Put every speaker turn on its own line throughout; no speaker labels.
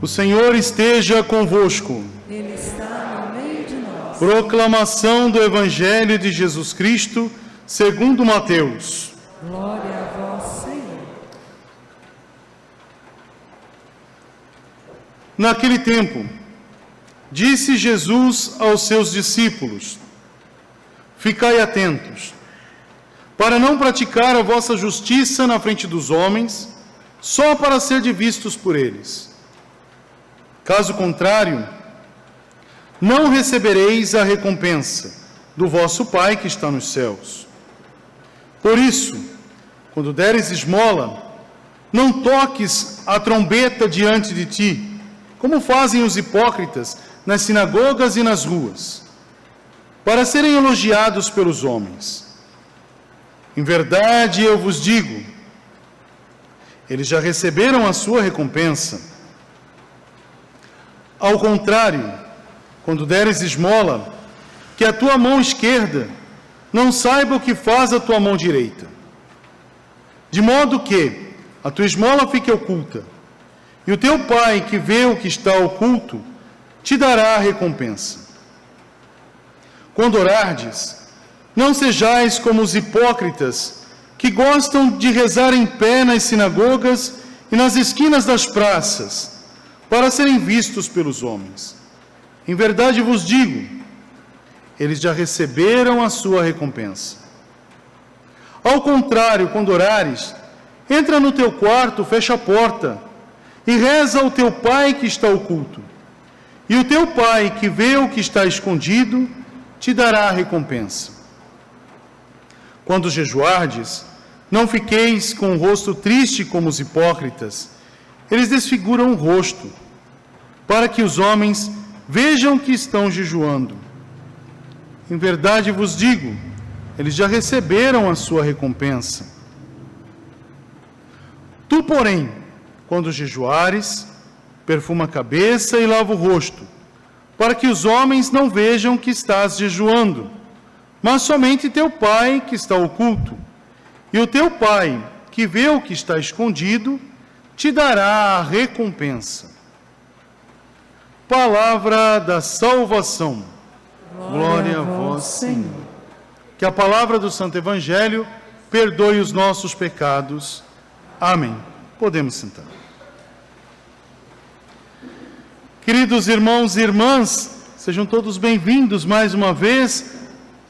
O Senhor esteja convosco.
Ele está no meio de nós.
Proclamação do Evangelho de Jesus Cristo, segundo Mateus.
Glória a vós, Senhor.
Naquele tempo, disse Jesus aos seus discípulos: Ficai atentos, para não praticar a vossa justiça na frente dos homens, só para ser vistos por eles. Caso contrário, não recebereis a recompensa do vosso Pai que está nos céus. Por isso, quando deres esmola, não toques a trombeta diante de ti, como fazem os hipócritas nas sinagogas e nas ruas, para serem elogiados pelos homens. Em verdade, eu vos digo, eles já receberam a sua recompensa. Ao contrário, quando deres esmola, que a tua mão esquerda não saiba o que faz a tua mão direita, de modo que a tua esmola fique oculta, e o teu Pai, que vê o que está oculto, te dará a recompensa. Quando orardes, não sejais como os hipócritas, que gostam de rezar em pé nas sinagogas e nas esquinas das praças, para serem vistos pelos homens. Em verdade vos digo, eles já receberam a sua recompensa. Ao contrário, quando orares, entra no teu quarto, fecha a porta, e reza ao teu Pai que está oculto. E o teu Pai, que vê o que está escondido, te dará a recompensa. Quando jejuardes, não fiqueis com o rosto triste como os hipócritas. Eles desfiguram o rosto, para que os homens vejam que estão jejuando. Em verdade vos digo, eles já receberam a sua recompensa. Tu, porém, quando jejuares, perfuma a cabeça e lava o rosto, para que os homens não vejam que estás jejuando, mas somente teu Pai que está oculto. E o teu Pai, que vê o que está escondido, te dará a recompensa. Palavra da salvação. Glória a vós, Senhor. Que a palavra do Santo Evangelho perdoe os nossos pecados. Amém. Podemos sentar. Queridos irmãos e irmãs, sejam todos bem-vindos mais uma vez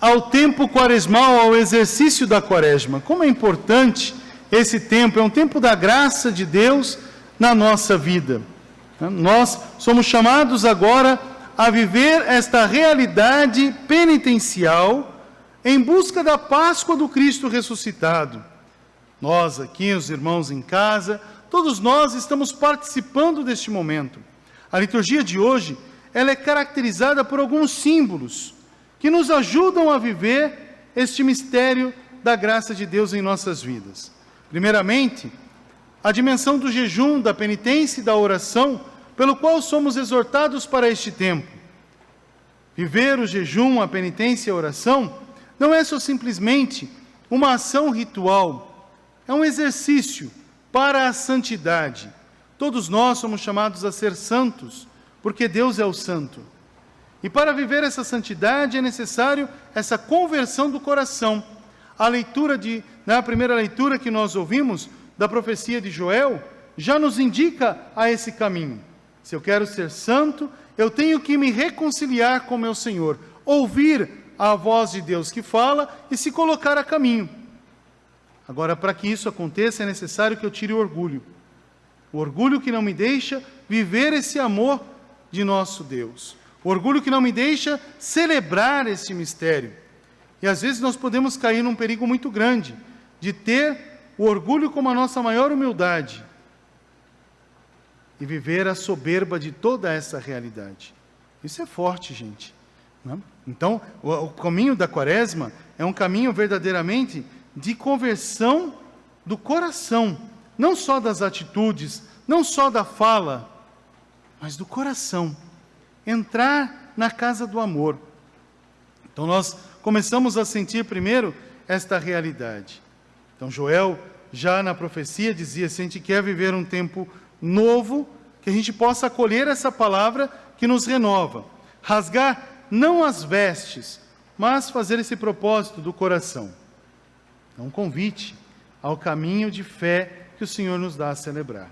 ao tempo quaresmal, ao exercício da quaresma. Como é importante esse tempo, é um tempo da graça de Deus na nossa vida. Nós somos chamados agora a viver esta realidade penitencial em busca da Páscoa do Cristo ressuscitado. Nós aqui, os irmãos em casa, todos nós estamos participando deste momento. A liturgia de hoje, ela é caracterizada por alguns símbolos que nos ajudam a viver este mistério da graça de Deus em nossas vidas. Primeiramente, a dimensão do jejum, da penitência e da oração, pelo qual somos exortados para este tempo. Viver o jejum, a penitência e a oração não é só simplesmente uma ação ritual, é um exercício para a santidade. Todos nós somos chamados a ser santos, porque Deus é o santo. E para viver essa santidade é necessário essa conversão do coração. Na primeira leitura que nós ouvimos, da profecia de Joel, já nos indica a esse caminho. Se eu quero ser santo, eu tenho que me reconciliar com meu Senhor, ouvir a voz de Deus que fala e se colocar a caminho. Agora, para que isso aconteça, é necessário que eu tire o orgulho. O orgulho que não me deixa viver esse amor de nosso Deus. O orgulho que não me deixa celebrar esse mistério. E às vezes nós podemos cair num perigo muito grande, de ter o orgulho como a nossa maior humildade e viver a soberba de toda essa realidade. Isso é forte, gente. Não? Então, o caminho da quaresma é um caminho verdadeiramente de conversão do coração, não só das atitudes, não só da fala, mas do coração. Entrar na casa do amor. Então nós começamos a sentir primeiro esta realidade. Então Joel, já na profecia, dizia: se a gente quer viver um tempo novo, que a gente possa acolher essa palavra que nos renova. Rasgar não as vestes, mas fazer esse propósito do coração. É um convite ao caminho de fé que o Senhor nos dá a celebrar.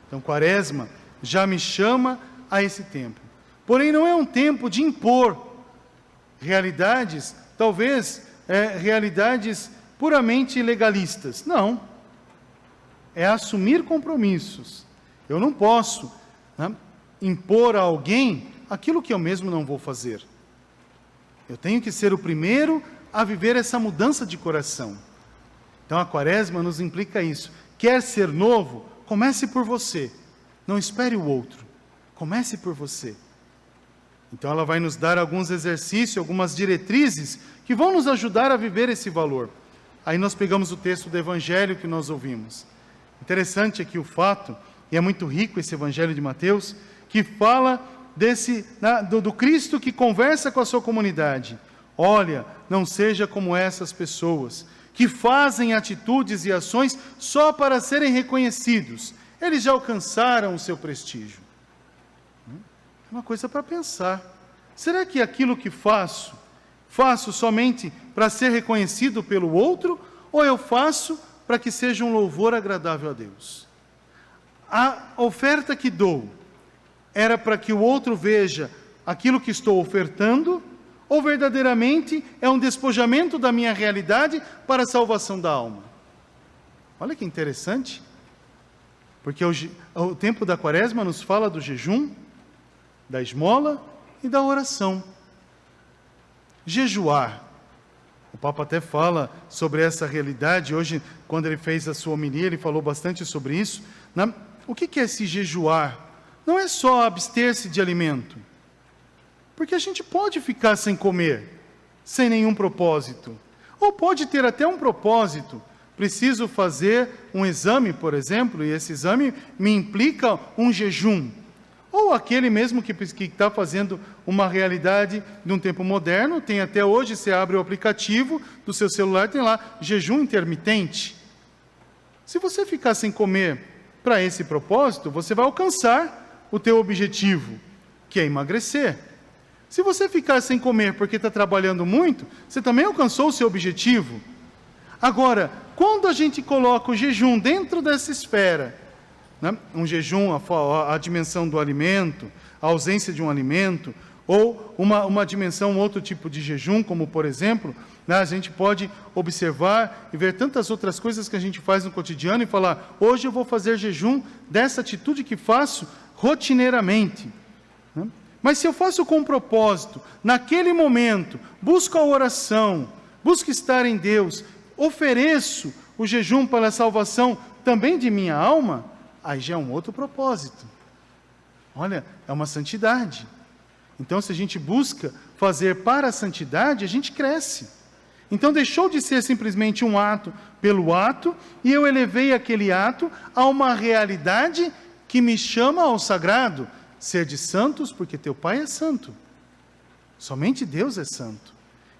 Então, Quaresma já me chama a esse tempo. Porém, não é um tempo de impor realidades, talvez realidades puramente legalistas. Não. É assumir compromissos. Eu não posso impor a alguém aquilo que eu mesmo não vou fazer. Eu tenho que ser o primeiro a viver essa mudança de coração. Então a Quaresma nos implica isso. Quer ser novo? Comece por você. Não espere o outro. Comece por você. Então ela vai nos dar alguns exercícios, algumas diretrizes que vão nos ajudar a viver esse valor. Aí nós pegamos o texto do Evangelho que nós ouvimos. Interessante aqui o fato, e é muito rico esse Evangelho de Mateus, que fala do Cristo que conversa com a sua comunidade. Olha, não seja como essas pessoas, que fazem atitudes e ações só para serem reconhecidos. Eles já alcançaram o seu prestígio. É uma coisa para pensar. Será que aquilo que faço somente para ser reconhecido pelo outro, ou eu faço para que seja um louvor agradável a Deus? A oferta que dou era para que o outro veja aquilo que estou ofertando, ou verdadeiramente é um despojamento da minha realidade para a salvação da alma? Olha que interessante, porque o tempo da Quaresma nos fala do jejum, da esmola e da oração. Jejuar. O Papa até fala sobre essa realidade. Hoje, quando ele fez a sua homilia, ele falou bastante sobre isso. O que é se jejuar? Não é só abster-se de alimento. Porque a gente pode ficar sem comer, sem nenhum propósito. Ou pode ter até um propósito. Preciso fazer um exame, por exemplo, e esse exame me implica um jejum. Ou aquele mesmo que está fazendo uma realidade de um tempo moderno, tem até hoje, você abre o aplicativo do seu celular, tem lá, jejum intermitente. Se você ficar sem comer para esse propósito, você vai alcançar o teu objetivo, que é emagrecer. Se você ficar sem comer porque está trabalhando muito, você também alcançou o seu objetivo. Agora, quando a gente coloca o jejum dentro dessa esfera, um jejum, a dimensão do alimento, a ausência de um alimento, ou uma dimensão, outro tipo de jejum, como por exemplo, a gente pode observar e ver tantas outras coisas que a gente faz no cotidiano e falar, hoje eu vou fazer jejum dessa atitude que faço rotineiramente. Mas se eu faço com propósito, naquele momento, busco a oração, busco estar em Deus, ofereço o jejum para a salvação também de minha alma, aí já é um outro propósito. Olha, é uma santidade. Então, se a gente busca fazer para a santidade, a gente cresce. Então, deixou de ser simplesmente um ato pelo ato, e eu elevei aquele ato a uma realidade que me chama ao sagrado. Ser de santos, porque teu Pai é santo. Somente Deus é santo.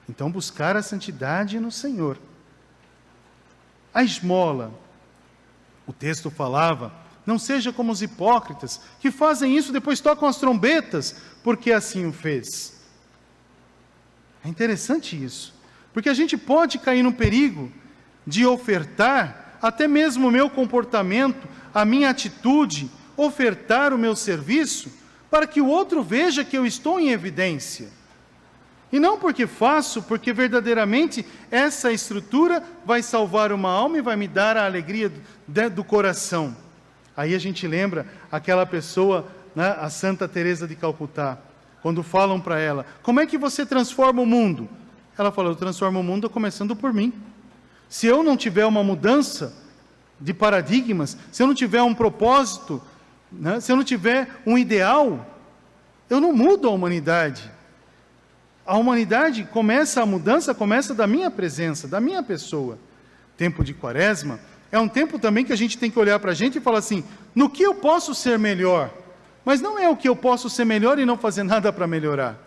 Então, buscar a santidade no Senhor. A esmola, o texto falava, não seja como os hipócritas, que fazem isso, depois tocam as trombetas, porque assim o fez. É interessante isso, porque a gente pode cair no perigo de ofertar, até mesmo o meu comportamento, a minha atitude, ofertar o meu serviço, para que o outro veja que eu estou em evidência. E não porque faço, porque verdadeiramente essa estrutura vai salvar uma alma e vai me dar a alegria do coração. Aí a gente lembra aquela pessoa, a Santa Teresa de Calcutá, quando falam para ela, como é que você transforma o mundo? Ela fala, eu transformo o mundo começando por mim. Se eu não tiver uma mudança de paradigmas, se eu não tiver um propósito, se eu não tiver um ideal, eu não mudo a humanidade. A humanidade a mudança começa da minha presença, da minha pessoa. Tempo de Quaresma é um tempo também que a gente tem que olhar para a gente e falar assim, no que eu posso ser melhor? Mas não é o que eu posso ser melhor e não fazer nada para melhorar.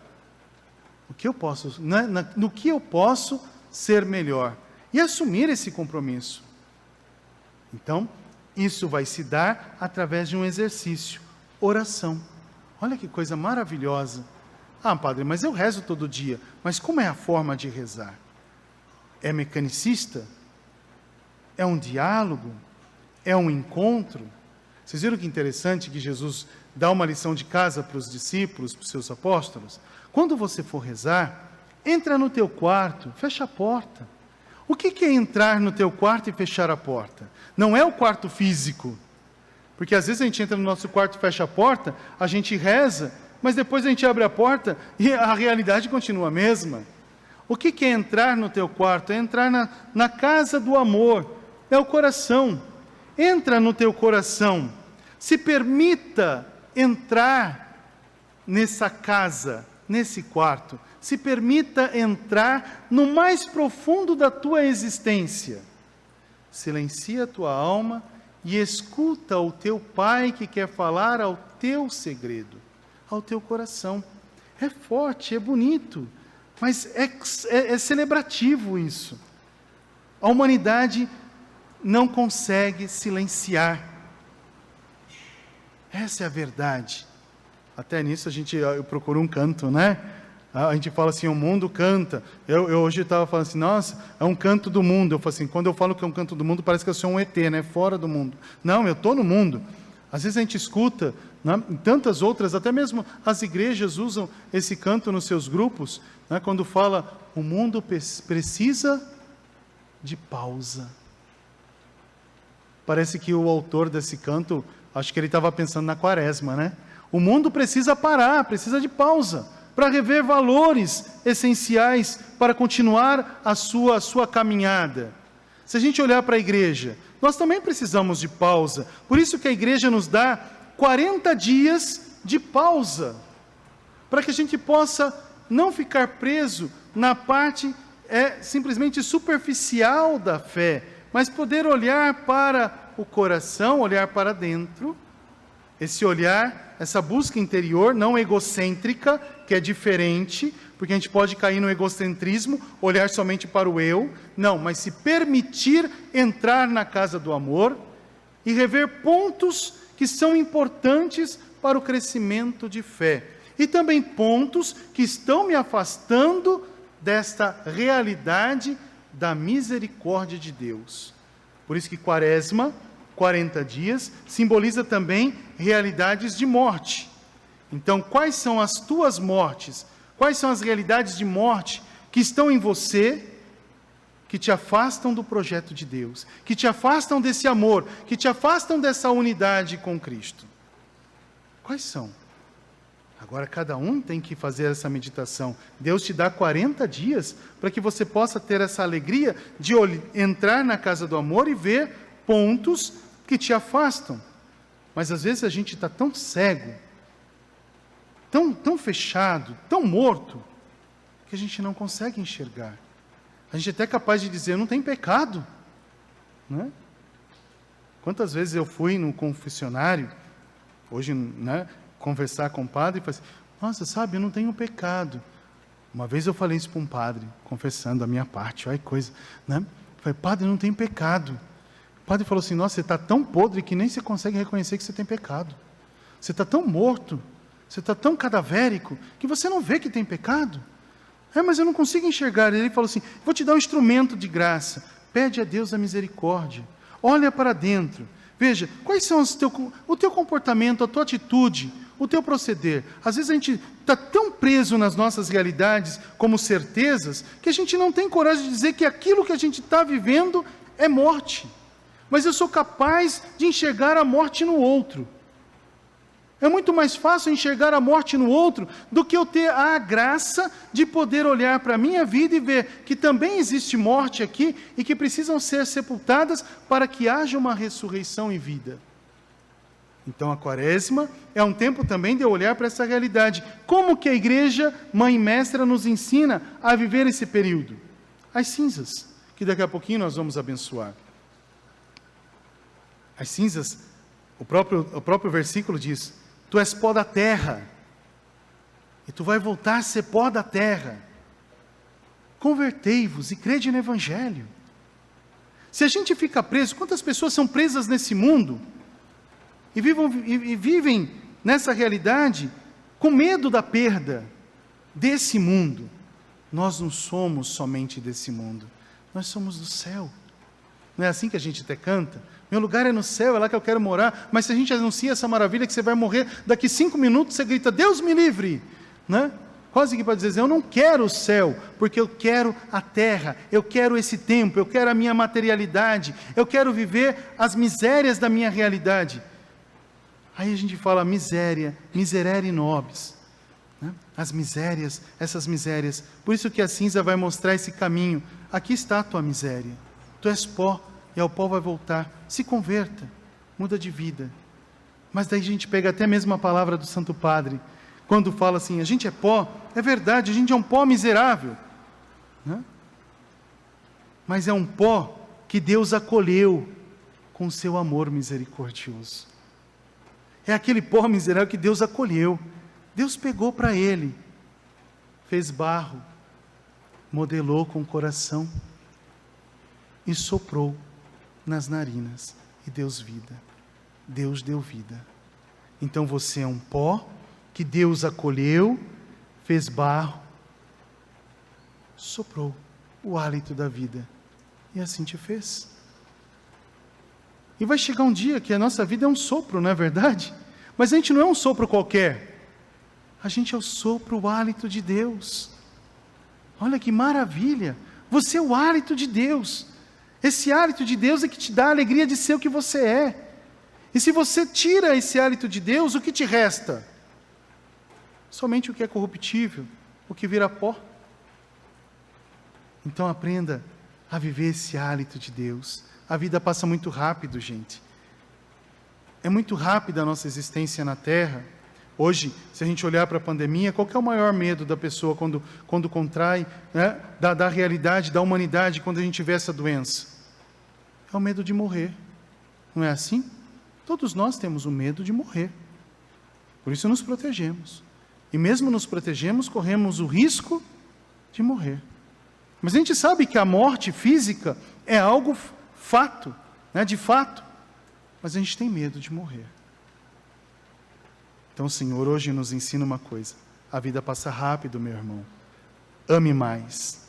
No que eu posso ser melhor? E assumir esse compromisso. Então, isso vai se dar através de um exercício. oração. Olha que coisa maravilhosa. Ah, padre, mas eu rezo todo dia. Mas como é a forma de rezar? É mecanicista? É um diálogo? É um encontro? Vocês viram que interessante que Jesus dá uma lição de casa para os discípulos, para os seus apóstolos? Quando você for rezar, entra no teu quarto, fecha a porta. O que é entrar no teu quarto e fechar a porta? Não é o quarto físico. Porque às vezes a gente entra no nosso quarto e fecha a porta, a gente reza, mas depois a gente abre a porta e a realidade continua a mesma. O que é entrar no teu quarto? É entrar na casa do amor. É o coração. Entra no teu coração. Se permita entrar nessa casa, nesse quarto. Se permita entrar no mais profundo da tua existência. Silencia a tua alma e escuta o teu Pai que quer falar ao teu segredo, ao teu coração. É forte, é bonito, mas é celebrativo isso. A humanidade não consegue silenciar. Essa é a verdade. Até nisso eu procuro um canto, né? A gente fala assim, o mundo canta. Eu hoje estava falando assim, nossa, é um canto do mundo. Eu falo assim, quando eu falo que é um canto do mundo, parece que eu sou um ET, né? Fora do mundo. Não, eu estou no mundo. Às vezes a gente escuta, né? Em tantas outras, até mesmo as igrejas usam esse canto nos seus grupos, né? Quando fala, o mundo precisa de pausa. Parece que o autor desse canto, acho que ele estava pensando na quaresma, né? O mundo precisa parar, precisa de pausa, para rever valores essenciais, para continuar a sua caminhada. Se a gente olhar para a igreja, nós também precisamos de pausa. Por isso que a igreja nos dá 40 dias de pausa, para que a gente possa não ficar preso na parte simplesmente superficial da fé, mas poder olhar para o coração, olhar para dentro. Esse olhar, essa busca interior, não egocêntrica, que é diferente, porque a gente pode cair no egocentrismo, olhar somente para o eu, não, mas se permitir entrar na casa do amor e rever pontos que são importantes para o crescimento de fé. E também pontos que estão me afastando desta realidade da misericórdia de Deus. Por isso que quaresma, 40 dias, simboliza também realidades de morte. Então, quais são as tuas mortes? Quais são as realidades de morte que estão em você, que te afastam do projeto de Deus, que te afastam desse amor, que te afastam dessa unidade com Cristo? Quais são? Agora, cada um tem que fazer essa meditação. Deus te dá 40 dias para que você possa ter essa alegria de entrar na casa do amor e ver pontos que te afastam. Mas às vezes a gente está tão cego, tão fechado, tão morto, que a gente não consegue enxergar. A gente é até capaz de dizer, não tem pecado, né? Quantas vezes eu fui no confessionário, hoje, né, conversar com o padre, e falei assim, nossa, sabe, eu não tenho pecado. Uma vez eu falei isso para um padre, confessando a minha parte, olha que coisa, né? Eu falei, padre, eu não tenho pecado. O padre falou assim, nossa, você está tão podre que nem você consegue reconhecer que você tem pecado. Você está tão morto, você está tão cadavérico, que você não vê que tem pecado. Mas eu não consigo enxergar. Ele falou assim, vou te dar um instrumento de graça. Pede a Deus a misericórdia. Olha para dentro. Veja, quais são o teu comportamento, a tua atitude, o teu proceder. Às vezes a gente está tão preso nas nossas realidades como certezas, que a gente não tem coragem de dizer que aquilo que a gente está vivendo é morte. Mas eu sou capaz de enxergar a morte no outro. É muito mais fácil enxergar a morte no outro do que eu ter a graça de poder olhar para a minha vida e ver que também existe morte aqui e que precisam ser sepultadas para que haja uma ressurreição e vida. Então a quaresma é um tempo também de eu olhar para essa realidade. Como que a igreja, mãe e mestra, nos ensina a viver esse período? As cinzas, que daqui a pouquinho nós vamos abençoar. As cinzas, o próprio versículo diz, tu és pó da terra, e tu vai voltar a ser pó da terra. Convertei-vos e crede no Evangelho. Se a gente fica preso, quantas pessoas são presas nesse mundo, e vivem nessa realidade, com medo da perda desse mundo. Nós não somos somente desse mundo, nós somos do céu. Não é assim que a gente até canta? Meu lugar é no céu, é lá que eu quero morar. Mas se a gente anuncia essa maravilha que você vai morrer, daqui 5 minutos você grita, Deus me livre, né? Quase que para dizer, eu não quero o céu, porque eu quero a terra, eu quero esse tempo, eu quero a minha materialidade, eu quero viver as misérias da minha realidade. Aí a gente fala miséria, miserere nobis, né? As misérias, essas misérias. Por isso que a cinza vai mostrar esse caminho. Aqui está a tua miséria. Tu és pó, e ao pó vai voltar. Se converta, muda de vida. Mas daí a gente pega até mesmo a palavra do Santo Padre, quando fala assim, a gente é pó, é verdade, a gente é um pó miserável, né? Mas é um pó que Deus acolheu com o seu amor misericordioso. É aquele pó miserável que Deus acolheu. Deus pegou para ele, fez barro, modelou com o coração e soprou nas narinas e Deus vida. Deus deu vida. Então você é um pó que Deus acolheu, fez barro, soprou o hálito da vida e assim te fez. E vai chegar um dia que a nossa vida é um sopro, não é verdade? Mas a gente não é um sopro qualquer. A gente é o sopro, o hálito de Deus. Olha que maravilha! Você é o hálito de Deus. Esse hálito de Deus é que te dá a alegria de ser o que você é. E se você tira esse hálito de Deus, o que te resta? Somente o que é corruptível, o que vira pó. Então aprenda a viver esse hálito de Deus. A vida passa muito rápido, gente. É muito rápida a nossa existência na Terra. Hoje, se a gente olhar para a pandemia, qual que é o maior medo da pessoa quando contrai, né, da realidade, da humanidade, quando a gente vê essa doença? É o medo de morrer. Não é assim? Todos nós temos o medo de morrer. Por isso nos protegemos. E mesmo nos protegemos, corremos o risco de morrer. Mas a gente sabe que a morte física é algo fato, né, de fato. Mas a gente tem medo de morrer. Então o Senhor hoje nos ensina uma coisa. A vida passa rápido, meu irmão. Ame mais.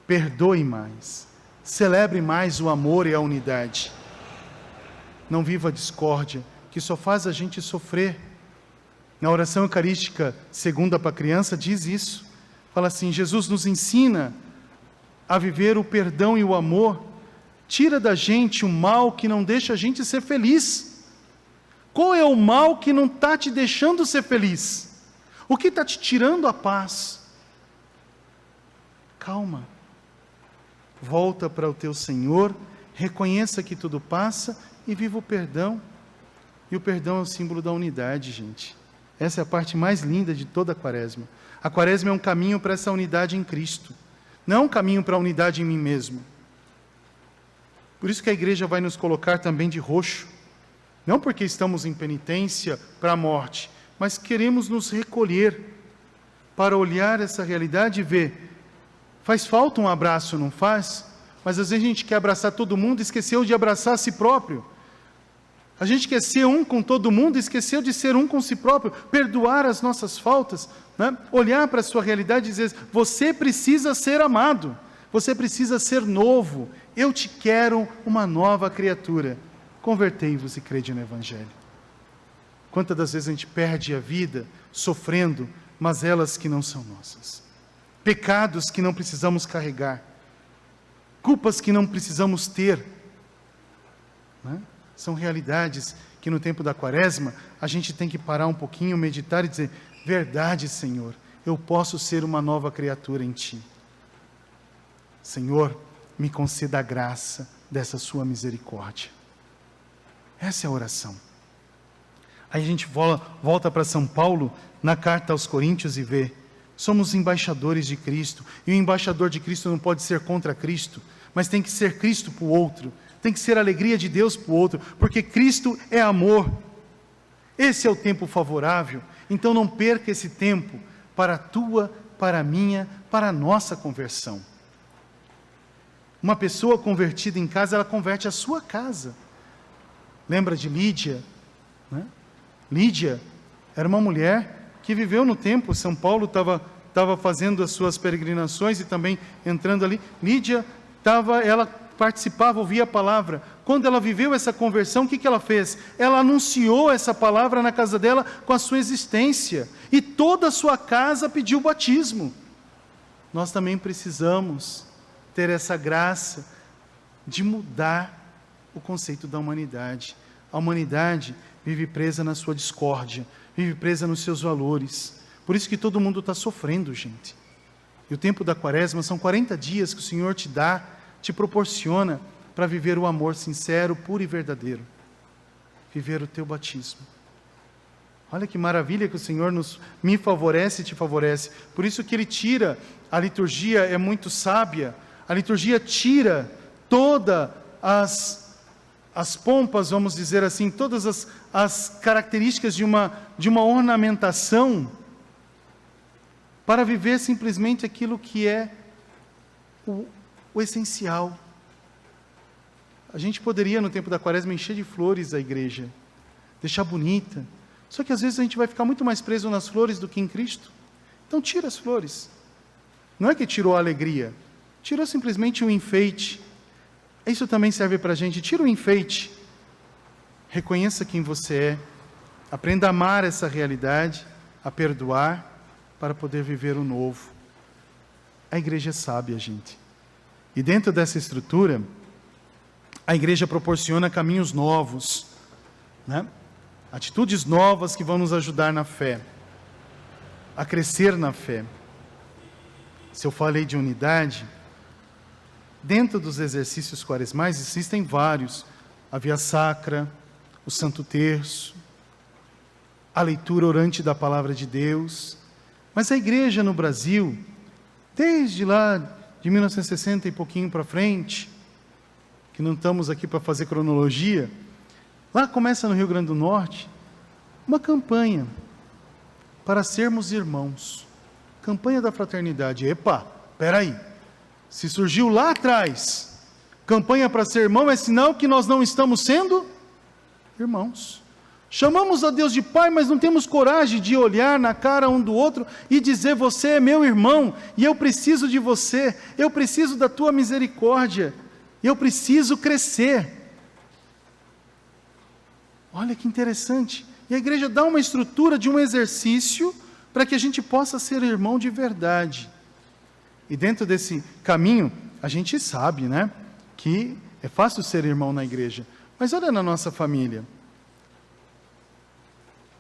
Perdoe mais. Celebre mais o amor e a unidade. Não viva a discórdia, que só faz a gente sofrer. Na oração eucarística, segunda para a criança, diz isso. Fala assim, Jesus nos ensina a viver o perdão e o amor. Tira da gente o mal que não deixa a gente ser feliz. Qual é o mal que não está te deixando ser feliz? O que está te tirando a paz? Calma. Volta para o teu Senhor, reconheça que tudo passa e viva o perdão. E o perdão é o símbolo da unidade, gente. Essa é a parte mais linda de toda a Quaresma. A Quaresma é um caminho para essa unidade em Cristo. Não é um caminho para a unidade em mim mesmo. Por isso que a igreja vai nos colocar também de roxo. Não porque estamos em penitência para a morte, mas queremos nos recolher para olhar essa realidade e ver. Faz falta um abraço, não faz? Mas às vezes a gente quer abraçar todo mundo e esqueceu de abraçar a si próprio. A gente quer ser um com todo mundo e esqueceu de ser um com si próprio. Perdoar as nossas faltas, né? Olhar para a sua realidade e dizer, você precisa ser amado, você precisa ser novo. Eu te quero uma nova criatura. Convertei-vos e crede no Evangelho. Quantas das vezes a gente perde a vida sofrendo mazelas que não são nossas, pecados que não precisamos carregar, culpas que não precisamos ter, né? São realidades que no tempo da Quaresma a gente tem que parar um pouquinho, meditar e dizer, verdade, Senhor, eu posso ser uma nova criatura em Ti. Senhor, me conceda a graça dessa Sua misericórdia. Essa é a oração. Aí a gente volta para São Paulo, na carta aos Coríntios, e vê, somos embaixadores de Cristo, e o embaixador de Cristo não pode ser contra Cristo, mas tem que ser Cristo para o outro, tem que ser a alegria de Deus para o outro, porque Cristo é amor. Esse é o tempo favorável, então não perca esse tempo para a tua, para a minha, para a nossa conversão. Uma pessoa convertida em casa, ela converte a sua casa. Lembra de Lídia? Né? Lídia, Era uma mulher que viveu no tempo. São Paulo estava fazendo as suas peregrinações e também entrando ali. Lídia ela participava, ouvia a palavra. Quando ela viveu essa conversão, o que ela fez? Ela anunciou essa palavra na casa dela com a sua existência. E toda a sua casa pediu batismo. Nós também precisamos ter essa graça de mudar o conceito da humanidade. A humanidade vive presa na sua discórdia, vive presa nos seus valores. Por isso que todo mundo está sofrendo, gente. E o tempo da quaresma são 40 dias que o Senhor te dá, te proporciona para viver o amor sincero, puro e verdadeiro. Viver o teu batismo. Olha que maravilha que o Senhor me favorece e te favorece. Por isso que Ele tira, a liturgia é muito sábia, a liturgia tira todas as pompas, vamos dizer assim, todas as características de uma ornamentação, para viver simplesmente aquilo que é o essencial. A gente poderia, no tempo da quaresma, encher de flores a igreja, deixar bonita, só que às vezes a gente vai ficar muito mais preso nas flores do que em Cristo. Então tira as flores. Não é que tirou a alegria, tirou simplesmente um enfeite. Isso também serve para a gente. Tira o enfeite, reconheça quem você é, aprenda a amar essa realidade, a perdoar, para poder viver o novo. A igreja é sábia, gente. E dentro dessa estrutura, a igreja proporciona caminhos novos, né? Atitudes novas que vão nos ajudar na fé, a crescer na fé. Se eu falei de unidade, dentro dos exercícios quaresmais existem vários: a via sacra, o Santo Terço, a leitura orante da Palavra de Deus. Mas a igreja no Brasil, desde lá de 1960 e pouquinho para frente, que não estamos aqui para fazer cronologia, lá começa no Rio Grande do Norte, uma campanha para sermos irmãos. Campanha da fraternidade. Epa, peraí. Se surgiu lá atrás, campanha para ser irmão, é sinal que nós não estamos sendo irmãos. Chamamos a Deus de Pai, mas não temos coragem de olhar na cara um do outro e dizer: você é meu irmão, e eu preciso de você, eu preciso da tua misericórdia, eu preciso crescer. Olha que interessante. E a igreja dá uma estrutura de um exercício para que a gente possa ser irmão de verdade. E dentro desse caminho, a gente sabe, né, que é fácil ser irmão na igreja. Mas olha na nossa família.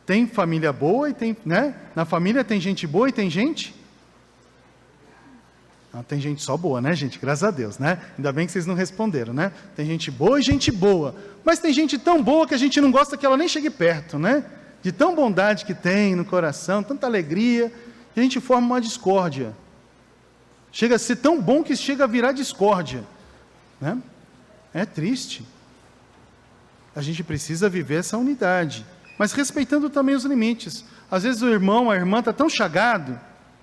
Tem família boa e tem, né? Na família tem gente boa e tem gente? Não, tem gente só boa, né, gente? Graças a Deus, né? Ainda bem que vocês não responderam, né? Tem gente boa e gente boa. Mas tem gente tão boa que a gente não gosta que ela nem chegue perto, né? De tão bondade que tem no coração, tanta alegria, e a gente forma uma discórdia. Chega a ser tão bom que chega a virar discórdia, né? É triste. A gente precisa viver essa unidade, mas respeitando também os limites. Às vezes o irmão, a irmã está tão chagado,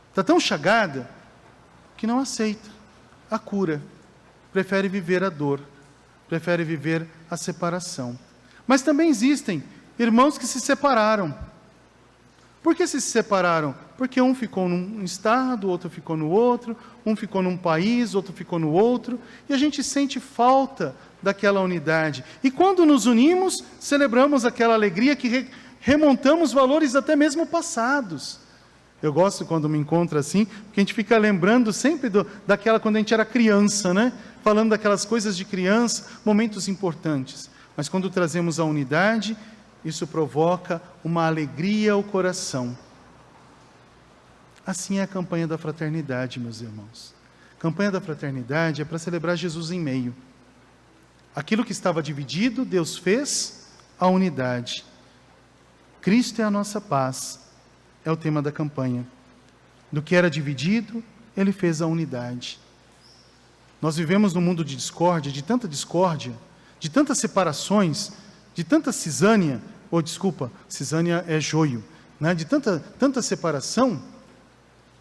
está tão chagada, que não aceita a cura, prefere viver a dor, prefere viver a separação. Mas também existem irmãos que se separaram. Por que se separaram? Porque um ficou num estado, outro ficou no outro, um ficou num país, outro ficou no outro, e a gente sente falta daquela unidade. E quando nos unimos, celebramos aquela alegria que remontamos valores até mesmo passados. Eu gosto quando me encontro assim, porque a gente fica lembrando sempre daquela quando a gente era criança, né? Falando daquelas coisas de criança, momentos importantes. Mas quando trazemos a unidade, isso provoca uma alegria ao coração. Assim é a campanha da fraternidade, meus irmãos. A campanha da fraternidade é para celebrar Jesus em meio. Aquilo que estava dividido, Deus fez a unidade. Cristo é a nossa paz, é o tema da campanha. Do que era dividido, Ele fez a unidade. Nós vivemos num mundo de discórdia, de tantas separações, de tanta cisânia, cisânia é joio, né? De tanta separação,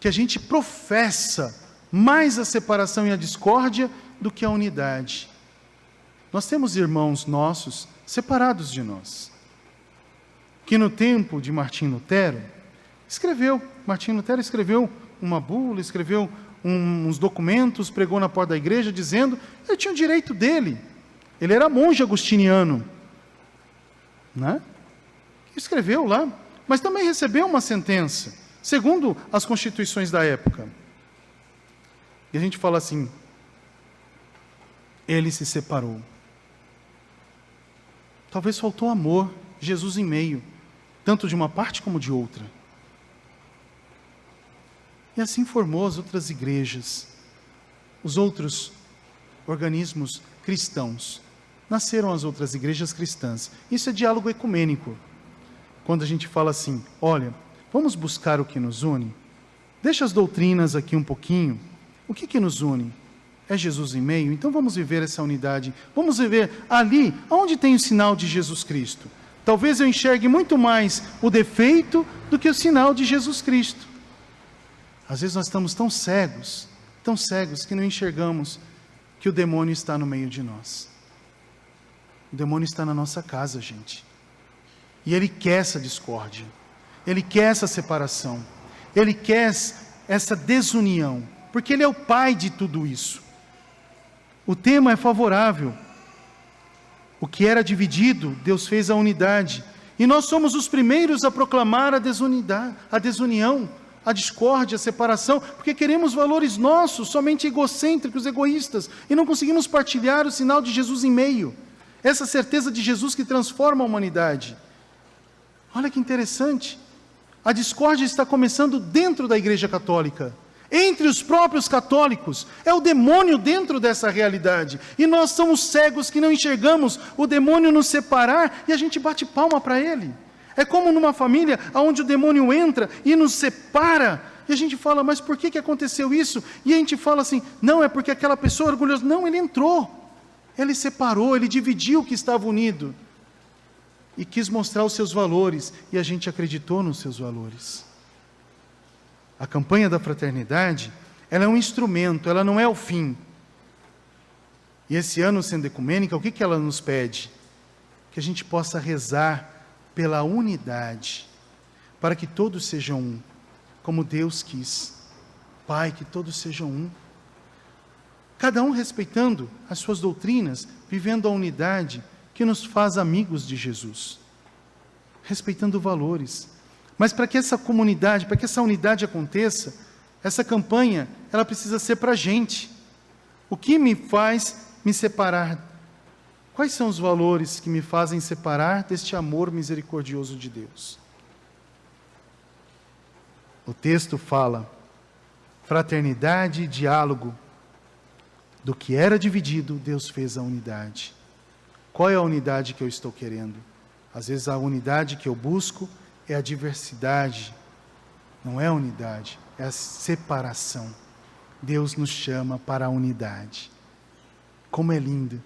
que a gente professa mais a separação e a discórdia do que a unidade. Nós temos irmãos nossos separados de nós, que no tempo de Martim Lutero, Martim Lutero escreveu uma bula, escreveu uns documentos, pregou na porta da igreja, dizendo, ele tinha o direito dele, ele era monge agostiniano, né? Escreveu lá, mas também recebeu uma sentença, segundo as constituições da época. E a gente fala assim, ele se separou. Talvez faltou amor, Jesus em meio, tanto de uma parte como de outra. E assim formou as outras igrejas, os outros organismos cristãos. Nasceram as outras igrejas cristãs. Isso é diálogo ecumênico. Quando a gente fala assim, olha, vamos buscar o que nos une? Deixa as doutrinas aqui um pouquinho. O que nos une? É Jesus em meio? Então vamos viver essa unidade. Vamos viver ali, onde tem o sinal de Jesus Cristo. Talvez eu enxergue muito mais o defeito do que o sinal de Jesus Cristo. Às vezes nós estamos tão cegos que não enxergamos que o demônio está no meio de nós. O demônio está na nossa casa, gente. E ele quer essa discórdia. Ele quer essa separação. Ele quer essa desunião. Porque ele é o pai de tudo isso. O tema é favorável. O que era dividido, Deus fez a unidade. E nós somos os primeiros a proclamar a desunião, a discórdia, a separação, porque queremos valores nossos, somente egocêntricos, egoístas, e não conseguimos partilhar o sinal de Jesus em meio. Essa certeza de Jesus que transforma a humanidade. Olha que interessante. A discórdia está começando dentro da Igreja Católica. Entre os próprios católicos. É o demônio dentro dessa realidade. E nós somos cegos que não enxergamos o demônio nos separar e a gente bate palma para ele. É como numa família onde o demônio entra e nos separa. E a gente fala, mas por que aconteceu isso? E a gente fala assim, não, é porque aquela pessoa é orgulhosa. Não, ele entrou. Ele separou, ele dividiu o que estava unido. E quis mostrar os seus valores. E a gente acreditou nos seus valores. A campanha da fraternidade, ela é um instrumento, ela não é o fim. E esse ano, sendo ecumênica, o que ela nos pede? Que a gente possa rezar pela unidade, para que todos sejam um, como Deus quis. Pai, que todos sejam um. Cada um respeitando as suas doutrinas, vivendo a unidade que nos faz amigos de Jesus. Respeitando valores. Mas para que essa comunidade, para que essa unidade aconteça, essa campanha, ela precisa ser para a gente. O que me faz me separar? Quais são os valores que me fazem separar deste amor misericordioso de Deus? O texto fala, fraternidade e diálogo. Do que era dividido, Deus fez a unidade. Qual é a unidade que eu estou querendo? Às vezes a unidade que eu busco é a diversidade, não é a unidade, é a separação. Deus nos chama para a unidade. Como é lindo.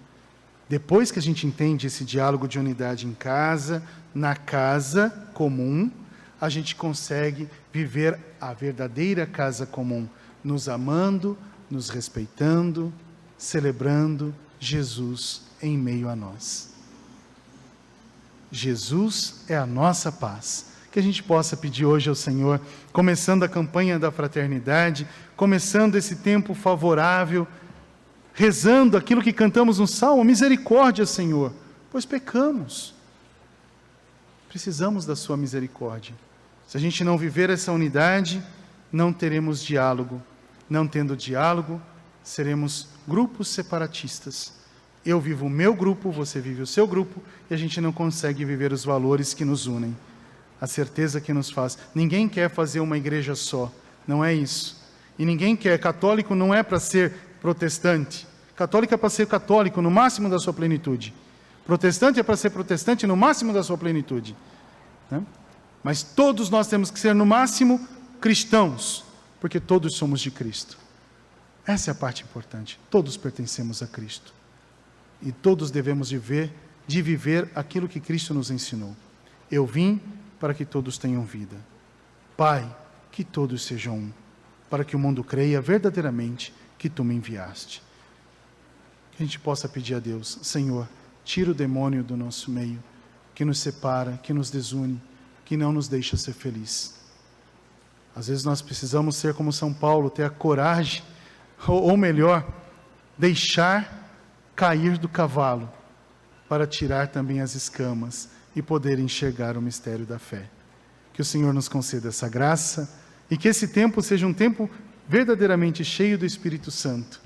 Depois que a gente entende esse diálogo de unidade em casa, na casa comum, a gente consegue viver a verdadeira casa comum, nos amando, nos respeitando, celebrando Jesus em meio a nós. Jesus é a nossa paz. Que a gente possa pedir hoje ao Senhor, começando a campanha da fraternidade, começando esse tempo favorável, rezando aquilo que cantamos no Salmo, misericórdia, Senhor, pois pecamos. Precisamos da sua misericórdia. Se a gente não viver essa unidade, não teremos diálogo. Não tendo diálogo, seremos grupos separatistas. Eu vivo o meu grupo, você vive o seu grupo, e a gente não consegue viver os valores que nos unem. A certeza que nos faz. Ninguém quer fazer uma igreja só, não é isso. E ninguém quer, católico não é para ser protestante. Católico é para ser católico no máximo da sua plenitude. Protestante é para ser protestante no máximo da sua plenitude. Né? Mas todos nós temos que ser no máximo cristãos, porque todos somos de Cristo. Essa é a parte importante. Todos pertencemos a Cristo. E todos devemos viver aquilo que Cristo nos ensinou. Eu vim para que todos tenham vida. Pai, que todos sejam um, para que o mundo creia verdadeiramente que Tu me enviaste. Que a gente possa pedir a Deus, Senhor, tira o demônio do nosso meio, que nos separa, que nos desune, que não nos deixa ser feliz. Às vezes nós precisamos ser como São Paulo, ter a coragem, ou melhor, deixar cair do cavalo, para tirar também as escamas e poder enxergar o mistério da fé. Que o Senhor nos conceda essa graça e que esse tempo seja um tempo verdadeiramente cheio do Espírito Santo,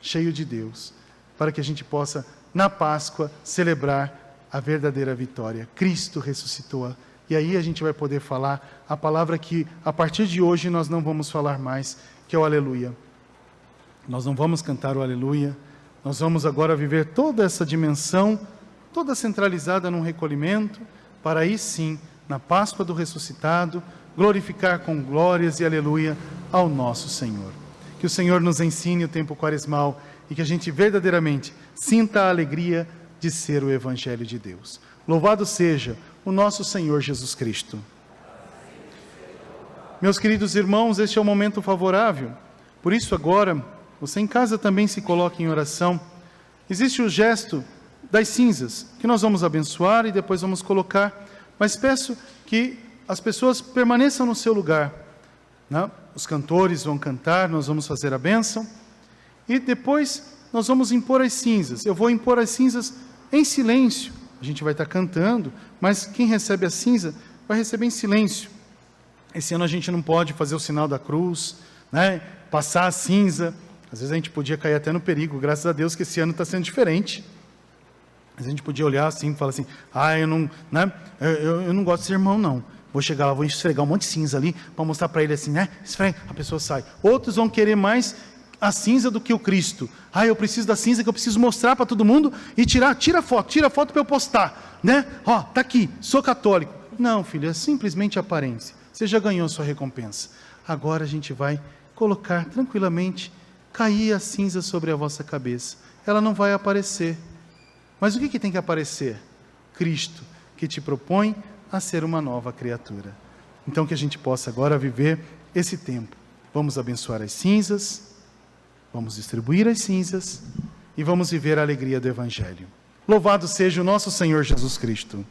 cheio de Deus, para que a gente possa, na Páscoa, celebrar a verdadeira vitória. Cristo ressuscitou. E aí a gente vai poder falar a palavra que, a partir de hoje, nós não vamos falar mais, que é o Aleluia. Nós não vamos cantar o Aleluia, nós vamos agora viver toda essa dimensão, toda centralizada num recolhimento, para aí sim, na Páscoa do ressuscitado, glorificar com glórias e aleluia ao nosso Senhor. Que o Senhor nos ensine o tempo quaresmal e que a gente verdadeiramente sinta a alegria de ser o Evangelho de Deus. Louvado seja o nosso Senhor Jesus Cristo. Meus queridos irmãos, este é o momento favorável. Por isso agora, você em casa também se coloque em oração. Existe o gesto das cinzas, que nós vamos abençoar e depois vamos colocar, mas peço que as pessoas permaneçam no seu lugar, né? Os cantores vão cantar, nós vamos fazer a bênção, e depois nós vamos impor as cinzas. Eu vou impor as cinzas em silêncio, a gente vai estar cantando, mas quem recebe a cinza vai receber em silêncio. Esse ano a gente não pode fazer o sinal da cruz, né? Passar a cinza, às vezes a gente podia cair até no perigo, graças a Deus que esse ano está sendo diferente. A gente podia olhar assim e falar assim, eu não gosto desse irmão não, vou chegar lá, vou esfregar um monte de cinza ali, para mostrar para ele assim, né, esfrega, a pessoa sai. Outros vão querer mais a cinza do que o Cristo. Eu preciso da cinza que eu preciso mostrar para todo mundo e tira foto para eu postar, né, tá aqui, sou católico. Não, filho, é simplesmente aparência, você já ganhou a sua recompensa. Agora a gente vai colocar tranquilamente, cair a cinza sobre a vossa cabeça, ela não vai aparecer. Mas o que tem que aparecer? Cristo, que te propõe a ser uma nova criatura. Então que a gente possa agora viver esse tempo. Vamos abençoar as cinzas, vamos distribuir as cinzas e vamos viver a alegria do Evangelho. Louvado seja o nosso Senhor Jesus Cristo.